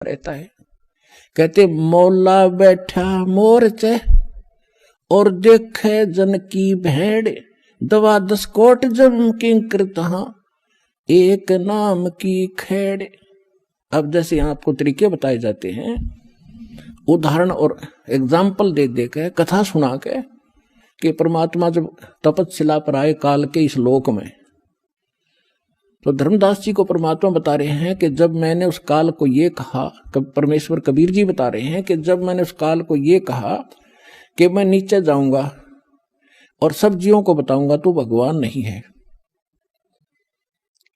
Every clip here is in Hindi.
रहता है। कहते मौला बैठा मोरचे और देखे जन की भेड़, दवा 10 कोट जम किंकर तहां एक नाम की खेड़। अब जैसे यहां आपको तरीके बताए जाते हैं, उदाहरण और एग्जाम्पल दे दे के, कथा सुना के, कि परमात्मा जब तपस्या पर आए काल के इस लोक में, तो धर्मदास जी को परमात्मा बता रहे हैं कि जब मैंने उस काल को ये कहा, परमेश्वर कबीर जी बता रहे हैं कि जब मैंने उस काल को ये कहा कि मैं नीचे जाऊंगा और सब जीवों को बताऊंगा तो भगवान नहीं है,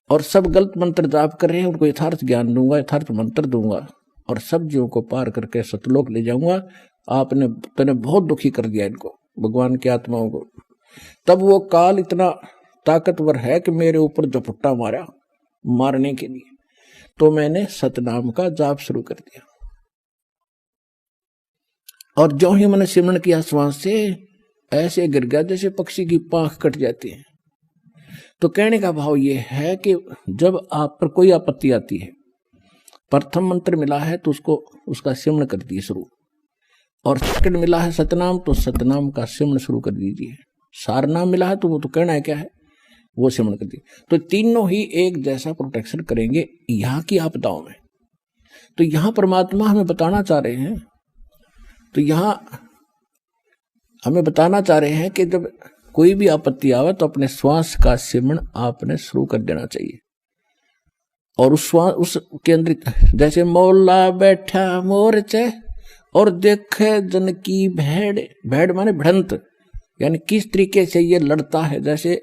और सब गलत मंत्र जाप कर रहे हैं, उनको यथार्थ ज्ञान दूंगा, यथार्थ मंत्र दूंगा और सब जीवों को पार करके सतलोक ले जाऊंगा। आपने तूने बहुत दुखी कर दिया इनको, भगवान की आत्माओं को। तब वो काल इतना ताकतवर है कि मेरे ऊपर झपट्टा मारा मारने के लिए, तो मैंने सतनाम का जाप शुरू कर दिया। और जो ही मैंने सिमरण किया श्वास से, ऐसे गिर गया जैसे पक्षी की पांख कट जाती है। तो कहने का भाव ये है कि जब आप पर कोई आपत्ति आती है, प्रथम मंत्र मिला है तो उसका सिमरण कर दिए शुरू, और सेकंड मिला है सतनाम तो सतनाम का सिमरण शुरू कर दीजिए। सार नाम मिला है तो वो तो कहना है क्या है, वो सिमरण कर दिए। तो तीनों ही एक जैसा प्रोटेक्शन करेंगे यहाँ की आपदाओं में। तो यहाँ परमात्मा हमें बताना चाह रहे हैं, तो यहाँ हमें बताना चाह रहे हैं कि जब कोई भी आपत्ति आवे तो अपने श्वास का सिमरण आपने शुरू कर देना चाहिए। और उस श्वास उसके अंदर जैसे मौला बैठा मोरचे और देखे जन की भेड़, भेड़ माने भिड़ंत, यानी किस तरीके से ये लड़ता है। जैसे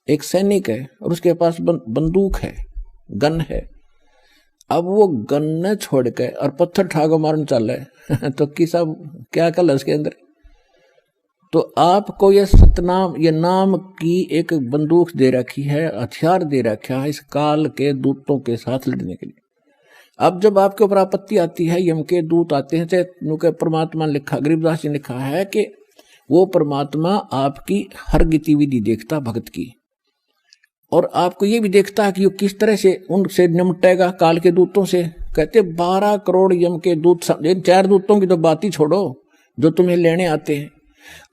एक सैनिक है और उसके पास बंदूक है, गन है, अब वो गन न छोड़ के और पत्थर ठाको मारने चल रहे तो किसा क्या कल है उसके अंदर। तो आपको ये सतनाम, ये नाम की एक बंदूक दे रखी है, हथियार दे रखा है इस काल के दूतों के साथ लड़ने के लिए। अब जब आपके ऊपर आपत्ति आती है, यम के दूत आते हैं, चाहे परमात्मा लिखा, गरीबदास जी ने लिखा है कि वो परमात्मा आपकी हर गतिविधि देखता भक्त की, और आपको ये भी देखता है कि वो किस तरह से उनसे निमटेगा काल के दूतों से। कहते 12 करोड़ यम के दूत, 4 दूतों की तो बात ही छोड़ो जो तुम्हें लेने आते हैं।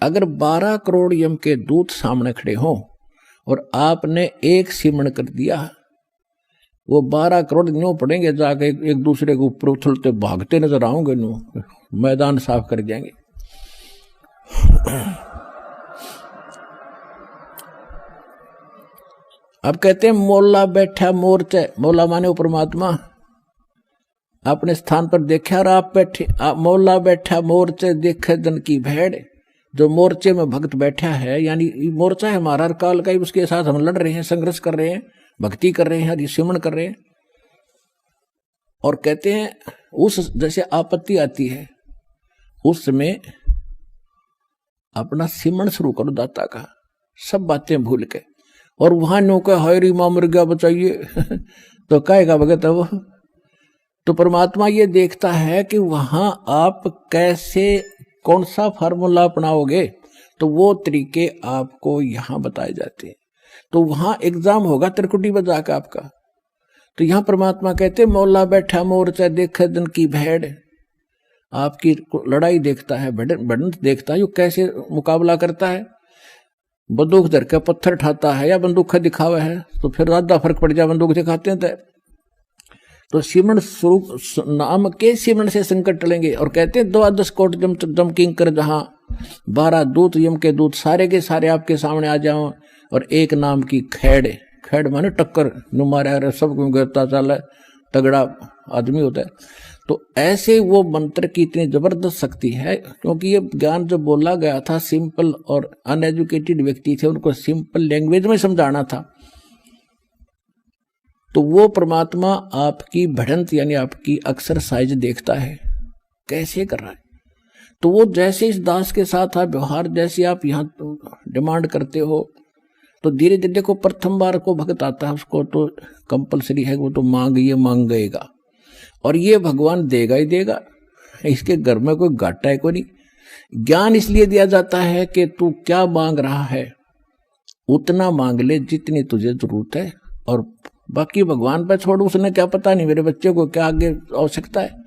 अगर 12 करोड़ यम के दूत सामने खड़े हों और आपने एक सिमरण कर दिया, वो 12 करोड़ न्यू पड़ेंगे, जाके एक दूसरे के ऊपर उछलते भागते नजर आओगे, न्यू मैदान साफ कर जाएंगे। अब कहते हैं मौला बैठा मोरचे, मौला माने वो परमात्मा अपने स्थान पर देखा, और आप बैठे, मौला बैठा मोरचे देखे जन की भेड़। जो मोर्चे में भक्त बैठा है, यानी मोर्चा है हमारा हर काल का, उसके साथ हम लड़ रहे हैं, संघर्ष कर रहे हैं, भक्ति कर रहे हैं, सिमरण कर रहे हैं। और कहते हैं उस जैसे आपत्ति आती है उस समय अपना सिमरण शुरू करो दाता का, सब बातें भूल के, और वहां नो का हरी मां मर गया बचाइए तो कहेगा भगत है वो। तो परमात्मा ये देखता है कि वहां आप कैसे, कौन सा फार्मूला अपनाओगे, तो वो तरीके आपको यहां बताए जाते हैं। तो वहां एग्जाम होगा त्रिकुटी बजा का आपका। तो यहां परमात्मा कहते मौला बैठा मोरचा देखे जन की भेड़, आपकी लड़ाई देखता है, भिड़ंत देखता है, यो कैसे मुकाबला करता है, बंदूक धर के पत्थर ठाता है या बंदूक दिखावा है, तो फिर ज्यादा फर्क पड़ जाए, बंदूक दिखाते हैं। तो सिमरण स्वरूप नाम के सिमरण से संकट टलेंगे। और कहते हैं 10 कोट जम किंकर जहां 12 दूत यम के दूत सारे के सारे आपके सामने आ जाओ, और एक नाम की खेड़, खेड़ माने टक्कर नु मारा सब गिरता चल तगड़ा आदमी होता है। तो ऐसे वो मंत्र की इतनी जबरदस्त शक्ति है, क्योंकि ये ज्ञान जो बोला गया था सिंपल और अनएजुकेटेड व्यक्ति थे, उनको सिंपल लैंग्वेज में समझाना था। तो वो परमात्मा आपकी भिड़ंत यानी आपकी एक्सरसाइज देखता है कैसे कर रहा है। तो वो जैसे इस दास के साथ आप व्यवहार जैसे आप यहाँ डिमांड करते हो, तो धीरे धीरे देखो प्रथम बार को भक्त आता है उसको तो कंपलसरी है, वो तो मांग गएगा, और ये भगवान देगा ही देगा, इसके घर में कोई घाटा है कोई नहीं। ज्ञान इसलिए दिया जाता है कि तू क्या मांग रहा है उतना मांग ले जितनी तुझे जरूरत है, और बाकी भगवान पर छोड़, उसने क्या पता नहीं मेरे बच्चे को क्या आगे आवश्यकता है।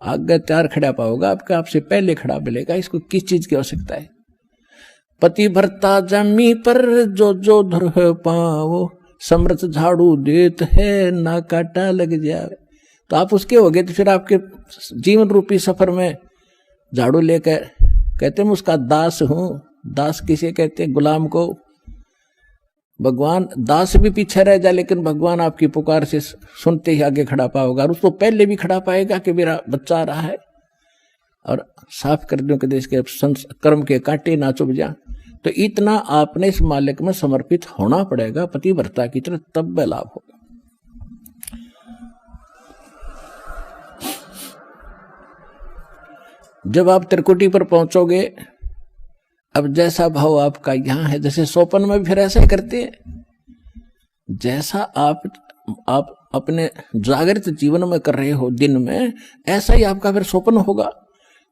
आगे तैयार खड़ा पाओगा आपका, आपसे पहले खड़ा मिलेगा, इसको किस चीज की आवश्यकता है। पति भरता जमी पर जो जो धर पाओ, समर्थ झाड़ू देत है ना काटा लग जाए। तो आप उसके हो गए, तो फिर आपके जीवन रूपी सफर में झाड़ू लेकर कहते मैं उसका दास हूं। दास किसे कहते हैं? गुलाम को। भगवान दास भी पीछे रह जाए, लेकिन भगवान आपकी पुकार से सुनते ही आगे खड़ा पाओगा, और उसको पहले भी खड़ा पाएगा कि मेरा बच्चा आ रहा है, और साफ कर दूं कि देश के कर्म के कांटे ना चुभ जा। तो इतना आपने इस मालिक में समर्पित होना पड़ेगा पतिव्रता की तरह, तब लाभ होगा। जब आप त्रिकुटी पर पहुंचोगे, अब जैसा भाव आपका यहां है, जैसे सोपन में भी फिर ऐसा ही करते हैं, जैसा आप अपने जागृत जीवन में कर रहे हो दिन में, ऐसा ही आपका फिर स्वप्न होगा।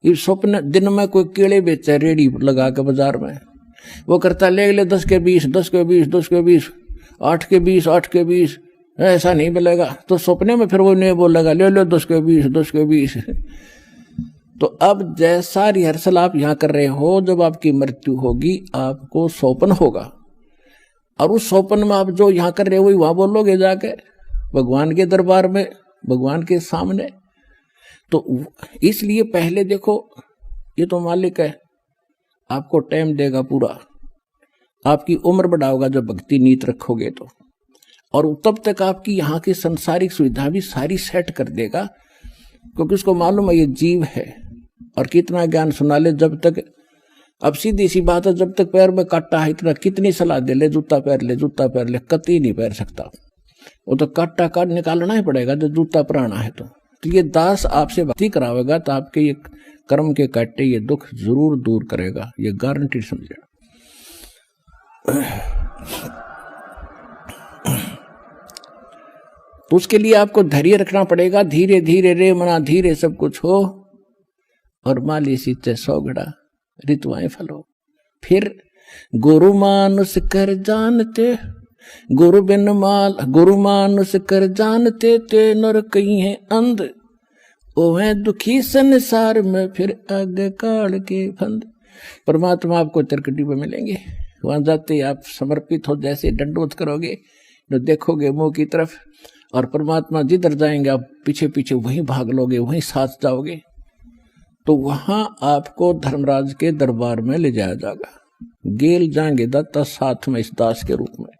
ये स्वप्न दिन में कोई केले बेचे रेडी लगा के बाजार में, वो करता ले 10 के 20, 10 के 20, 10 के 20, 8 के 20, 8 के 20, ऐसा नहीं मिलेगा। तो सपने में फिर वो नहीं बोलेगा ले 10 के 20, 10 के 20। तो अब जैसा रिहर्सल आप यहाँ कर रहे हो, जब आपकी मृत्यु होगी आपको स्वप्न होगा, और उस स्वप्न में आप जो यहाँ कर रहे हो वही वहां बोलोगे जाके भगवान के दरबार में, भगवान के सामने। तो इसलिए पहले देखो, ये तो मालिक है, आपको टाइम देगा पूरा, आपकी उम्र बढ़ाओगा जब भक्ति नीत रखोगे तो, और तब तक आपकी यहाँ की संसारिक सुविधा भी सारी सेट कर देगा, क्योंकि उसको मालूम है ये जीव है। और कितना ज्ञान सुना ले जब तक, अब सीधी सी बात है, जब तक पैर में काटा है इतना कितनी सलाह दे ले जूता पहन ले, जूता पहन ले, कतई नहीं पहन सकता। वो तो काटा काट निकालना ही पड़ेगा जब जूता पुराना है। तो ये दास आपसे भक्ति करावेगा तो आपके ये कर्म के काटे ये दुख जरूर दूर करेगा, ये गारंटी समझे। तो उसके लिए आपको धैर्य रखना पड़ेगा। धीरे धीरे रे मना धीरे सब कुछ हो, और माली सीते 100 घड़ा ऋतुआएं फलो। फिर गुरु मानुष कर जानते, गुरु बिन माल, गुरु मानुष कर जानते ते नर कहीं है अंध, ओ है दुखी संसार में फिर आगे काल के फंद। परमात्मा आपको त्रिकुटी में मिलेंगे, वहां जाते ही आप समर्पित हो, जैसे दंडवत करोगे तो देखोगे मुंह की तरफ, और परमात्मा जिधर जाएंगे आप पीछे पीछे वहीं भाग लोगे, वहीं साथ जाओगे। तो वहां आपको धर्मराज के दरबार में ले जाया जाएगा, गेल जाएंगे दत्ता साथ में इस दास के रूप में।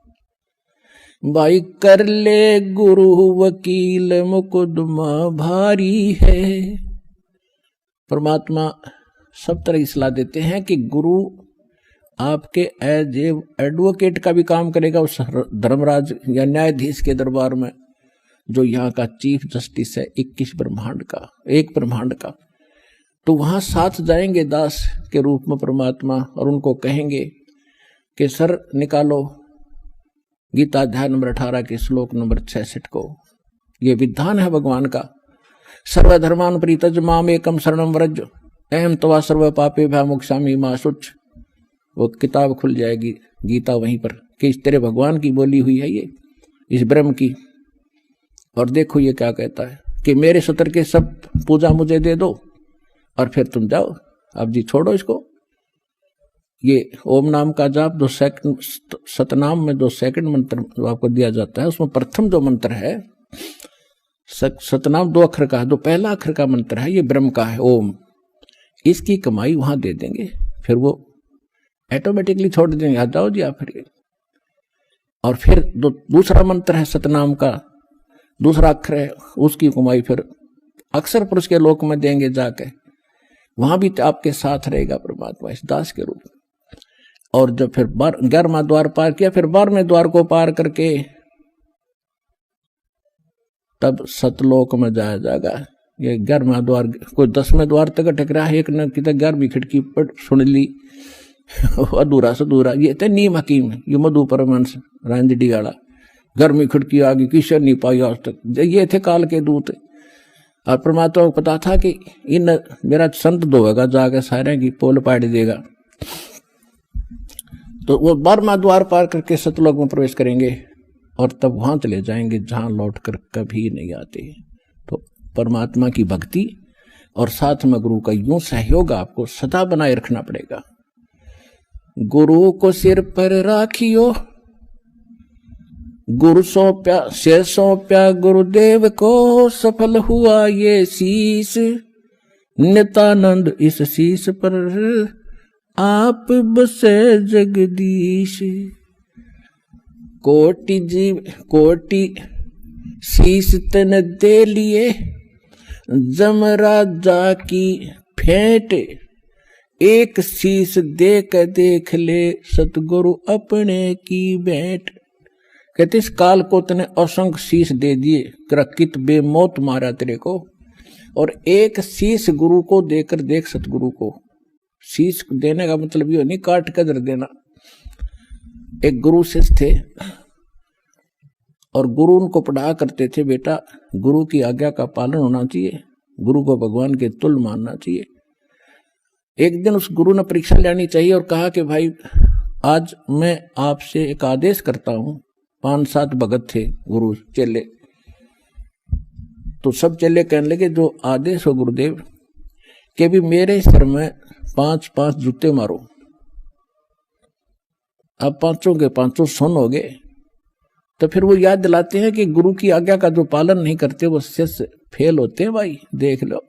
भाई कर ले गुरु वकील मुकदमा भारी है। परमात्मा सब तरह की सलाह देते हैं कि गुरु आपके एज एडवोकेट का भी काम करेगा उस धर्मराज या न्यायाधीश के दरबार में, जो यहाँ का चीफ जस्टिस है 21 ब्रह्मांड का, एक ब्रह्मांड का। तो वहां साथ जाएंगे दास के रूप में परमात्मा, और उनको कहेंगे कि सर निकालो गीता अध्याय नंबर 18 के श्लोक नंबर 66 को। ये विधान है भगवान का, सर्वधर्मान परित्यज माम एकम शरणम व्रज अहम तवा सर्व पापे भय मोक्षामि मा शुच। वो किताब खुल जाएगी गीता वहीं पर कि इस तेरे भगवान की बोली हुई है ये, इस ब्रह्म की। और देखो ये क्या कहता है कि मेरे सूत्र के सब पूजा मुझे दे दो, और फिर तुम जाओ, अब जी छोड़ो इसको। ये ओम नाम का जाप जो सतनाम में जो सेकंड मंत्र जो आपको दिया जाता है, उसमें प्रथम जो मंत्र है सतनाम 2 अक्षर का है, जो पहला अक्षर का मंत्र है ये ब्रह्म का है ओम, इसकी कमाई वहां दे देंगे, फिर वो ऑटोमेटिकली छोड़ देंगे, आ जाओ जी आप फिर। और फिर दूसरा मंत्र है सतनाम का, दूसरा अक्षर है, उसकी कमाई फिर अक्षर पुरुष के लोक में देंगे जाके, वहां भी आपके साथ रहेगा परमात्मा इस दास के रूप में। और जब फिर 11वां द्वार पार किया, फिर 12वें द्वार को पार करके तब सतलोक में जाया जाएगा। ये 11वां द्वार, कोई 10वें द्वार तक अटक रहा है, एक न कि 11वीं खिड़की पर सुन ली अधूरा सधूरा। ये थे नीम हकीम, ये मधु परमहंस रांझडी वाला, 11वीं खिड़की आगे किशन नहीं पाई आज तक। ये थे काल के दूत, और परमात्मा को पता था कि इन मेरा संत धोएगा जाके सारे की पोल पाड़ देगा। तो वो 12वां द्वार पार करके सतलोक में प्रवेश करेंगे, और तब वहां चले जाएंगे जहां लौटकर कभी नहीं आते। तो परमात्मा की भक्ति और साथ में गुरु का यूं सहयोग आपको सदा बनाए रखना पड़ेगा। गुरु को सिर पर राखियो, गुरु सौंप्या सिर सौंप्या गुरुदेव को, सफल हुआ ये शीश नित्यानंद इस शीश पर आप बसे जगदीश। कोटि जीव कोटि शीश तन दे लिए, जमराजा की फेंट एक शीश दे के देख ले, सतगुरु अपने की भेंट। कहते इस काल को तने असंख्य शीश दे दिए, कित बेमौत मारा तेरे को, और एक शीश गुरु को देकर देख सतगुरु को। शीश देने का मतलब ये नहीं काट कर देना। एक गुरु शिष्य थे और गुरु उनको पढ़ा करते थे, बेटा गुरु की आज्ञा का पालन होना चाहिए, गुरु को भगवान के तुल्य मानना चाहिए। एक दिन उस गुरु ने परीक्षा लेनी चाहिए और कहा कि भाई आज मैं आपसे एक आदेश करता हूं। 5-7 भगत थे गुरु चेले, तो सब चेले कहने लगे जो आदेश हो गुरुदेव, कि भी मेरे सिर में 5-5 जूते मारो। अब 5 के 5 सुन हो गए। तो फिर वो याद दिलाते हैं कि गुरु की आज्ञा का जो पालन नहीं करते वो शिष्य फेल होते हैं। भाई देख लो,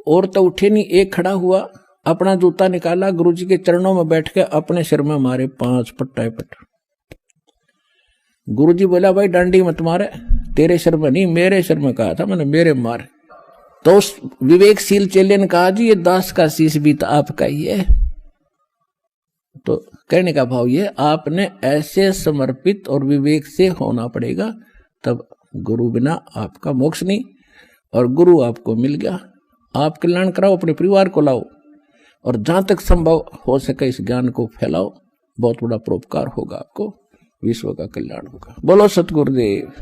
और तो उठे नहीं, एक खड़ा हुआ, अपना जूता निकाला, गुरुजी के चरणों में बैठ के अपने सिर में मारे 5 पट्टा पट। गुरुजी बोला भाई डांडी मत मारे, तेरे सिर में नहीं मेरे सिर में कहा था मैंने, मेरे मार। तो उस विवेकशील चेले ने कहा जी ये दास का शीश भी तो आपका ही है। तो कहने का भाव ये, आपने ऐसे समर्पित और विवेक से होना पड़ेगा, तब गुरु बिना आपका मोक्ष नहीं। और गुरु आपको मिल गया, आप कल्याण कराओ, अपने परिवार को लाओ, और जहां तक संभव हो सके इस ज्ञान को फैलाओ। बहुत बड़ा परोपकार होगा आपको, विश्व का कल्याण होगा। बोलो सतगुरुदेव।